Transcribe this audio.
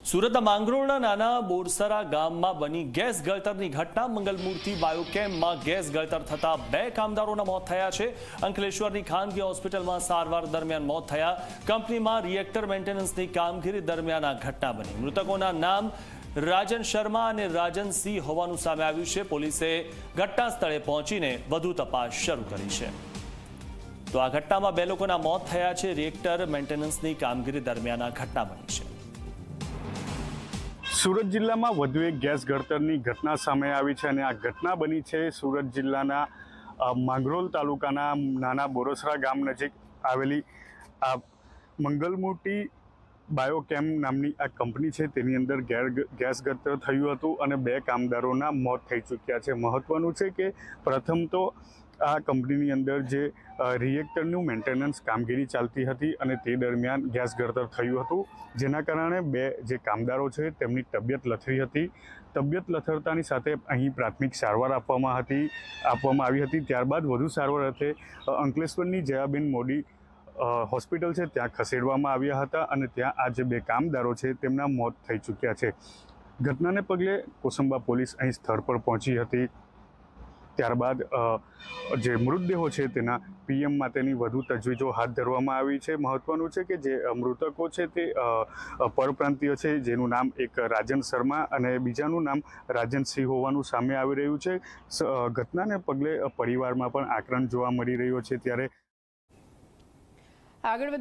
સુરતના માંગરોળના નાના બોરસરા ગામમાં બની ગેસ ગળતરની ઘટના। મંગલમૂર્તિ બાયોકેમમાં ગેસ ગળતર થતા 2 કામદારોના મોત થયા છે। અંકલેશ્વરની ખાનગી હોસ્પિટલમાં સારવાર દરમિયાન મોત થયા। કંપનીમાં રિએક્ટર મેન્ટેનન્સની કામગીરી દરમિયાન આ ઘટના બની। મૃતકોના નામ રાજન શર્મા અને રાજન સિંહ હોવાનું સામે આવ્યું છે। પોલીસે ઘટના સ્થળે પહોંચીને વધુ તપાસ શરૂ કરી છે। તો આ ઘટનામાં 2 લોકોના મોત થયા છે। રિએક્ટર મેન્ટેનન્સની કામગીરી દરમિયાન આ ઘટના બની છે। સુરત જિલ્લામાં વધુ એક ગેસ ગળતરની ઘટના સામે આવી છે અને આ ઘટના બની છે સુરત જિલ્લાના માંગરોળ તાલુકાના નાના બોરસરા ગામ નજીક આવેલી આ મંગલમૂર્તિ બાયોકેમ નામની આ કંપની છે। તેની અંદર ગેસ ગળતર થયું હતું અને 2 કામદારોના મોત થઈ ચૂક્યા છે। મહત્વનું છે કે પ્રથમ તો આ કંપનીની અંદર જે રિએક્ટરનું મેન્ટેનન્સ કામગીરી ચાલતી હતી અને તે દરમિયાન ગેસ ગળતર થયું હતું, જેના કારણે 2 જે કામદારો છે તેમની તબિયત લથડી હતી। તબિયત લથડતાની સાથે અહીં પ્રાથમિક સારવાર આપવામાં આવી હતી। ત્યારબાદ વધુ સારવાર અર્થે અંકલેશ્વરની જયાબેન મોદી હોસ્પિટલ છે ત્યાં ખસેડવામાં આવ્યા હતા અને ત્યાં આ જે 2 કામદારો છે તેમના મોત થઈ ચૂક્યા છે। ઘટનાને પગલે કોસંબા પોલીસ અહીં સ્થળ પર પહોંચી હતી। ત્યારબાદ જે મૃતદેહો છે તેના પીએમ માટેની વધુ તજવીજો હાથ ધરવામાં આવી છે। મહત્વનું છે કે જે મૃતકો છે તે પરપ્રાંતીય છે, જેનું નામ એક રાજન શર્મા અને બીજાનું નામ રાજન સિંહ હોવાનું સામે આવી રહ્યું છે। ઘટનાને પગલે પરિવારમાં પણ આક્રંદ જોવા મળી રહ્યો છે। ત્યારે